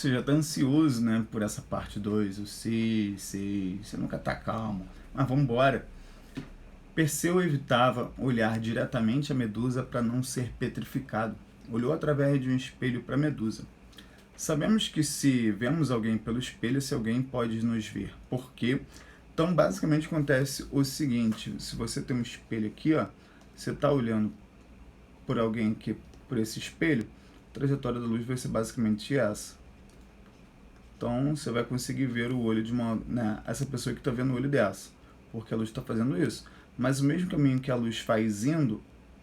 Você já está ansioso, né, por essa parte 2, eu sei, você nunca está calmo, mas vamos embora. Perseu evitava olhar diretamente a Medusa para não ser petrificado. Olhou através de um espelho para Medusa. Sabemos que se vemos alguém pelo espelho, esse alguém pode nos ver. Por quê? Então, basicamente, acontece o seguinte, se você tem um espelho aqui, ó, você está olhando por alguém aqui, por esse espelho, a trajetória da luz vai ser basicamente essa. Então, você vai conseguir ver o olho de essa pessoa que está vendo o olho dessa, porque a luz está fazendo isso. Mas o mesmo caminho que a luz faz indo,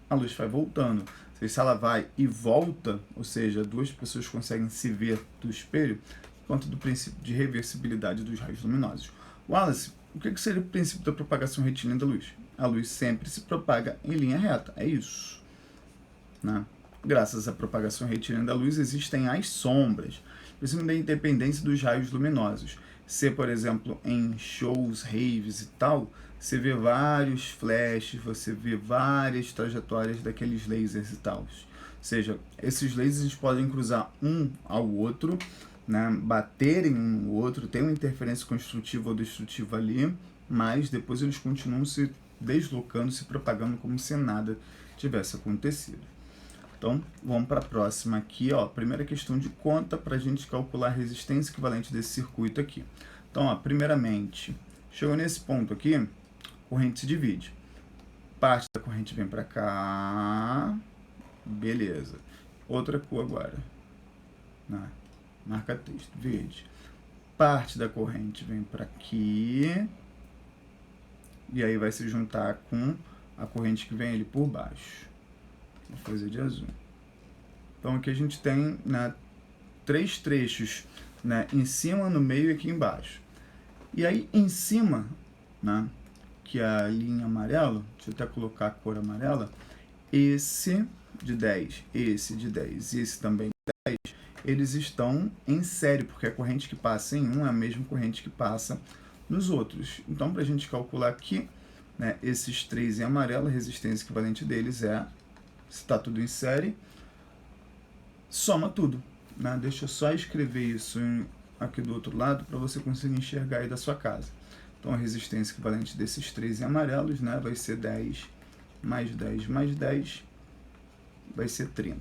a luz vai voltando. Se ela vai e volta, ou seja, duas pessoas conseguem se ver do espelho, por conta do princípio de reversibilidade dos raios luminosos. Wallace, o que seria o princípio da propagação retilínea da luz? A luz sempre se propaga em linha reta, é isso. Né? Graças à propagação retilínea da luz, existem as sombras, principalmente da independência dos raios luminosos. Se, por exemplo, em shows, raves e tal, você vê vários flashes, você vê várias trajetórias daqueles lasers e tal. Ou seja, esses lasers podem cruzar um ao outro, né, baterem um no outro, tem uma interferência construtiva ou destrutiva ali, mas depois eles continuam se deslocando, se propagando como se nada tivesse acontecido. Então, vamos para a próxima aqui, ó. Primeira questão de conta para a gente calcular a resistência equivalente desse circuito aqui. Então, ó, primeiramente, chegou nesse ponto aqui, a corrente se divide. Parte da corrente vem para cá, beleza. Outra cor agora, marca texto, verde. Parte da corrente vem para aqui, e aí vai se juntar com a corrente que vem ali por baixo. Vou fazer de azul. Então aqui a gente tem, né, três trechos, né, em cima, no meio e aqui embaixo. E aí em cima, né, que é a linha amarela, deixa eu até colocar a cor amarela, esse de 10, esse de 10 e esse também de 10, eles estão em série, porque a corrente que passa em um é a mesma corrente que passa nos outros. Então, para a gente calcular aqui, né, esses três em amarelo, a resistência equivalente deles é, se está tudo em série, soma tudo. Né? Deixa eu só escrever isso aqui do outro lado para você conseguir enxergar aí da sua casa. Então, a resistência equivalente desses três em amarelos, né, vai ser 10 mais 10 mais 10, vai ser 30.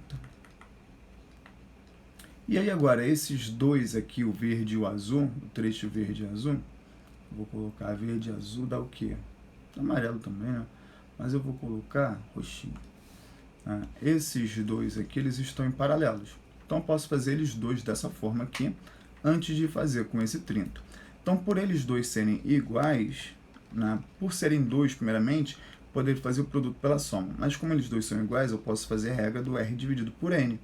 E aí agora, esses dois aqui, o verde e o azul, o trecho verde e azul, vou colocar verde e azul, dá o quê? Amarelo também, né? Mas eu vou colocar roxinho. Esses dois aqui, eles estão em paralelos. Então, eu posso fazer eles dois dessa forma aqui, antes de fazer com esse 30. Então, por eles dois serem iguais, né, por serem dois, primeiramente, poder fazer o produto pela soma. Mas como eles dois são iguais, eu posso fazer a regra do R dividido por N,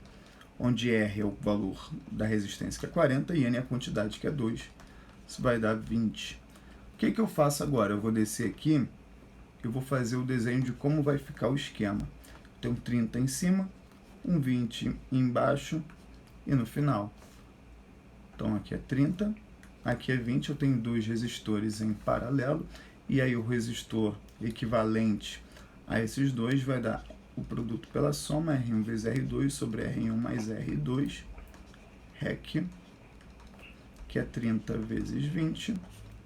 onde R é o valor da resistência, que é 40, e N é a quantidade, que é 2. Isso vai dar 20. O que eu faço agora? Eu vou descer aqui, eu vou fazer o desenho de como vai ficar o esquema. Tem um 30 em cima, um 20 embaixo e no final. Então aqui é 30, aqui é 20, eu tenho dois resistores em paralelo, e aí o resistor equivalente a esses dois vai dar o produto pela soma, R1 vezes R2 sobre R1 mais R2, REC, que é 30 vezes 20,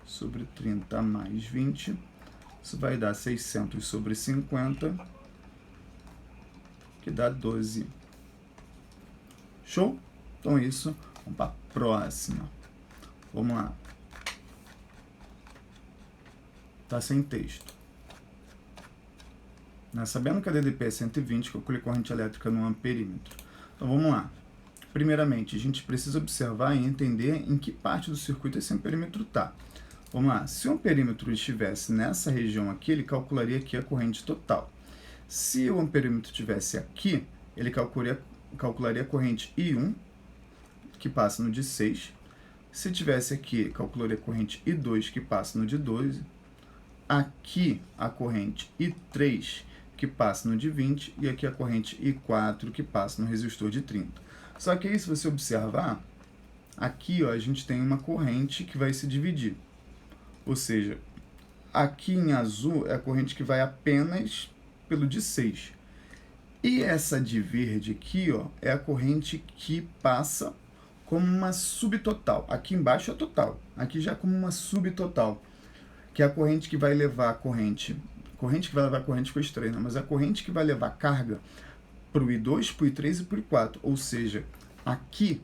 sobre 30 mais 20, isso vai dar 600 sobre 50, que dá 12. Show? Então isso, vamos para a próxima. Vamos lá. Tá sem texto. Sabendo que a DDP é 120, calcule corrente elétrica no amperímetro. Então vamos lá. Primeiramente, a gente precisa observar e entender em que parte do circuito esse amperímetro está. Vamos lá. Se o amperímetro estivesse nessa região aqui, ele calcularia aqui a corrente total. Se o amperímetro estivesse aqui, ele calcularia a corrente I1, que passa no de 6. Se tivesse aqui, calcularia a corrente I2, que passa no de 12. Aqui, a corrente I3, que passa no de 20, e aqui a corrente I4, que passa no resistor de 30. Só que aí, se você observar, aqui ó, a gente tem uma corrente que vai se dividir. Ou seja, aqui em azul é a corrente que vai apenas pelo de 6. E essa de verde aqui ó, é a corrente que passa como uma subtotal. Aqui embaixo é total, aqui já como uma subtotal, que é a corrente que vai levar a corrente que vai levar a corrente ficou estranho, né? Mas a corrente que vai levar carga para o I2, para o I3 e para o I4. Ou seja, aqui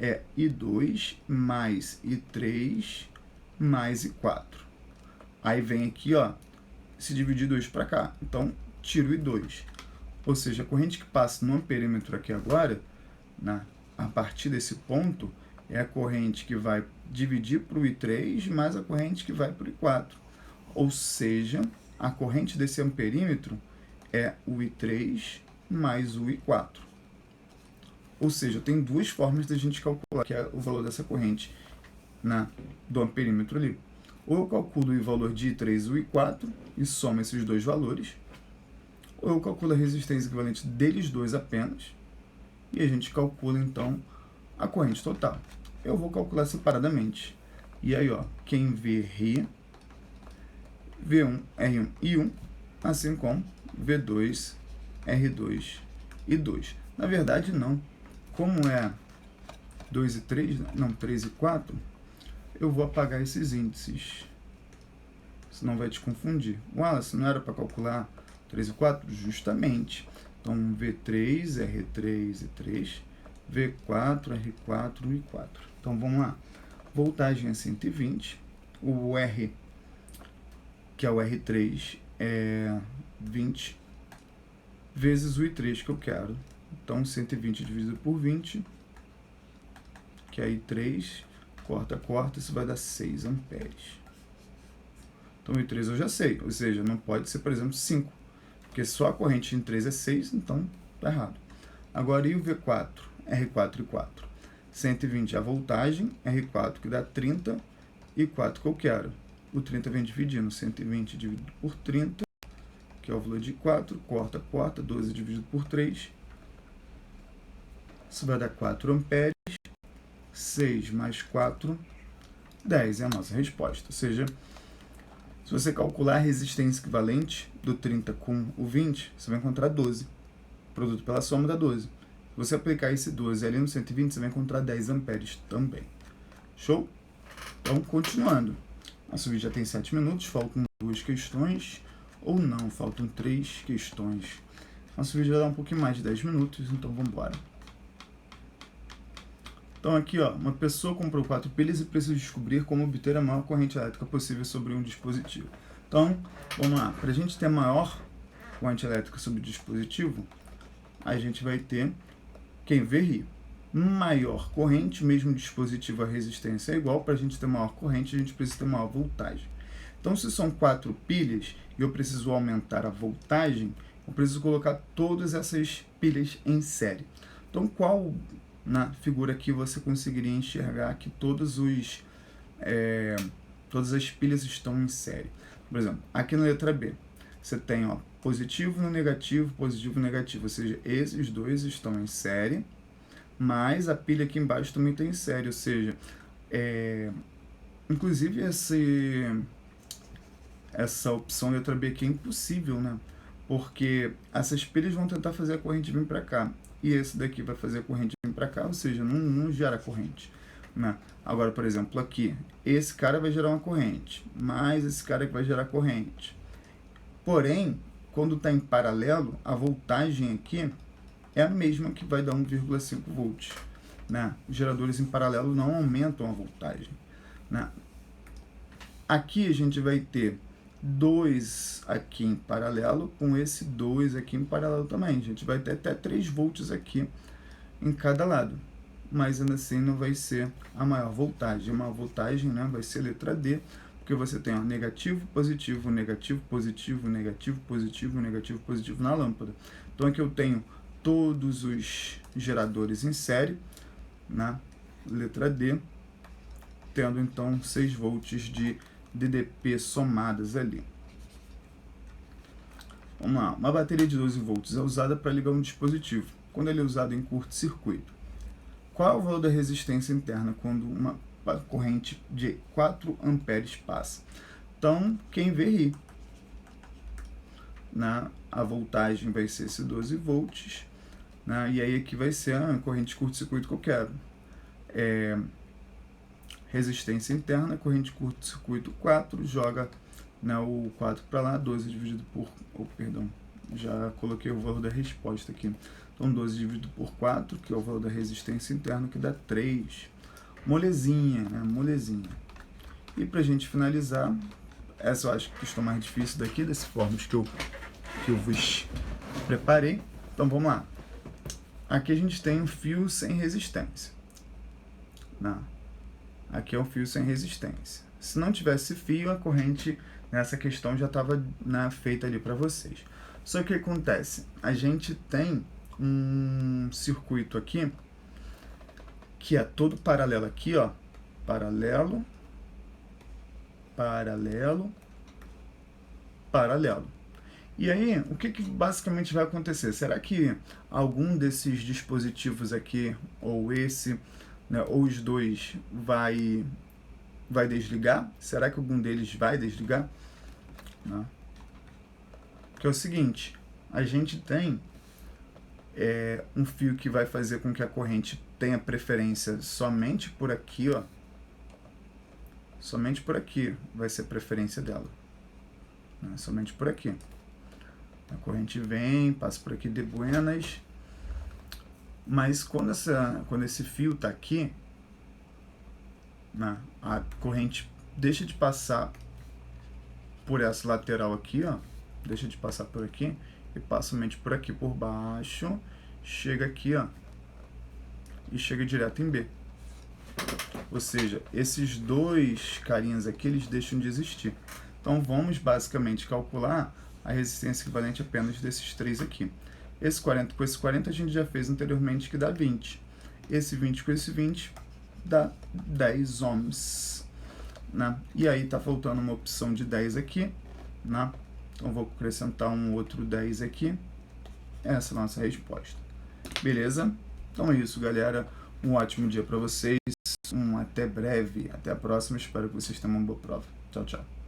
é I2 mais I3 mais I4. Aí vem aqui, ó, se dividir 2 para cá. Então, tiro o I2. Ou seja, a corrente que passa no amperímetro aqui agora, a partir desse ponto, é a corrente que vai dividir para o I3 mais a corrente que vai para o I4. Ou seja, a corrente desse amperímetro é o I3 mais o I4. Ou seja, tem duas formas da gente calcular que é o valor dessa corrente do amperímetro ali. Ou eu calculo o valor de I3 e o I4 e somo esses dois valores, ou eu calculo a resistência equivalente deles dois apenas e a gente calcula então a corrente total. Eu vou calcular separadamente. E aí, ó, quem vê ri, V1, R1 e 1, assim como V2, R2 e 2. Na verdade, não. Como é 2 e 3, não, 3 e 4, eu vou apagar esses índices. Senão vai te confundir. Wallace, não era para calcular 3 e 4? Justamente. Então, V3, R3 e 3, V4, R4 e 4. Então, vamos lá. Voltagem é 120. O R, que é o R3, é 20 vezes o I3 que eu quero. Então, 120 dividido por 20, que é I3, corta, isso vai dar 6 amperes. Então, o I3 eu já sei, ou seja, não pode ser, por exemplo, 5, porque só a corrente em 3 é 6, então está errado. Agora, e o V4? R4 e 4. 120 é a voltagem, R4 que dá 30, e 4 que eu quero. O 30 vem dividindo, 120 dividido por 30, que é o valor de 4, corta, 12 dividido por 3, isso vai dar 4 amperes, 6 mais 4, 10 é a nossa resposta. Ou seja, se você calcular a resistência equivalente do 30 com o 20, você vai encontrar 12. Produto pela soma dá 12. Se você aplicar esse 12 ali no 120, você vai encontrar 10 amperes também. Show? Então, continuando. Nosso vídeo já tem 7 minutos, faltam 2 questões, ou não, faltam 3 questões. Nosso vídeo vai dar um pouquinho mais de 10 minutos, então vamos embora. Então aqui, ó, uma pessoa comprou 4 pilhas e precisa descobrir como obter a maior corrente elétrica possível sobre um dispositivo. Então, vamos lá. Para a gente ter a maior corrente elétrica sobre o dispositivo, a gente vai ter, quem vê ri, maior corrente, mesmo dispositivo a resistência é igual, para a gente ter maior corrente, a gente precisa ter maior voltagem. Então, se são 4 pilhas e eu preciso aumentar a voltagem, eu preciso colocar todas essas pilhas em série. Então, qual na figura aqui você conseguiria enxergar que todas as pilhas estão em série? Por exemplo, aqui na letra B, você tem, ó, positivo e negativo, ou seja, esses dois estão em série, mas a pilha aqui embaixo também está em série, ou seja, inclusive essa opção letra B aqui é impossível, né? Porque essas pilhas vão tentar fazer a corrente vir para cá, e esse daqui vai fazer a corrente vir para cá, ou seja, não gera corrente, né? Agora, por exemplo, aqui, esse cara vai gerar uma corrente, mais esse cara que vai gerar corrente. Porém, quando está em paralelo, a voltagem aqui é a mesma, que vai dar 1,5 volts. Né? Os geradores em paralelo não aumentam a voltagem. Né? Aqui a gente vai ter 2 aqui em paralelo, com esse 2 aqui em paralelo também. A gente vai ter até 3 volts aqui em cada lado. Mas ainda assim não vai ser a maior voltagem. A maior voltagem, né, vai ser a letra D, porque você tem, ó, negativo, positivo, negativo, positivo, negativo, positivo, negativo, positivo na lâmpada. Então aqui eu tenho todos os geradores em série, na letra D, tendo então 6 volts de DDP somadas ali. Vamos lá, uma bateria de 12 volts é usada para ligar um dispositivo, quando ele é usado em curto-circuito. Qual é o valor da resistência interna quando uma corrente de 4 amperes passa? Então, quem vê ri. A voltagem vai ser esse 12 volts, né? E aí aqui vai ser a corrente de curto-circuito que eu quero. resistência interna, corrente curto-circuito 4, joga, né, o 4 para lá, 12 dividido por... perdão, já coloquei o valor da resposta aqui. Então, 12 dividido por 4, que é o valor da resistência interna, que dá 3. Molezinha, né? Molezinha. E para a gente finalizar, essa eu acho que estou mais difícil daqui, desse fórmulas que eu vos preparei. Então, vamos lá. Aqui a gente tem um fio sem resistência. Não. Aqui é um fio sem resistência. Se não tivesse fio, a corrente nessa questão já estava, né, feita ali para vocês. Só que o que acontece? A gente tem um circuito aqui que é todo paralelo aqui, ó. Paralelo, paralelo, paralelo. E aí, o que basicamente vai acontecer? Será que algum desses dispositivos aqui, ou esse, né, ou os dois, vai desligar? Será que algum deles vai desligar? Não. Porque é o seguinte, a gente tem um fio que vai fazer com que a corrente tenha preferência somente por aqui, ó. Somente por aqui vai ser a preferência dela. Né? Somente por aqui. A corrente vem, passa por aqui de buenas. Mas quando esse fio está aqui, né, a corrente deixa de passar por essa lateral aqui, ó. Deixa de passar por aqui e passa somente por aqui por baixo. Chega aqui, ó. E chega direto em B. Ou seja, esses dois carinhas aqui, eles deixam de existir. Então, vamos basicamente calcular a resistência equivalente apenas desses três aqui. Esse 40 com esse 40 a gente já fez anteriormente, que dá 20. Esse 20 com esse 20 dá 10 ohms. Né? E aí está faltando uma opção de 10 aqui. Né? Então, vou acrescentar um outro 10 aqui. Essa é a nossa resposta. Beleza? Então é isso, galera. Um ótimo dia para vocês. Até breve. Até a próxima. Espero que vocês tenham uma boa prova. Tchau, tchau.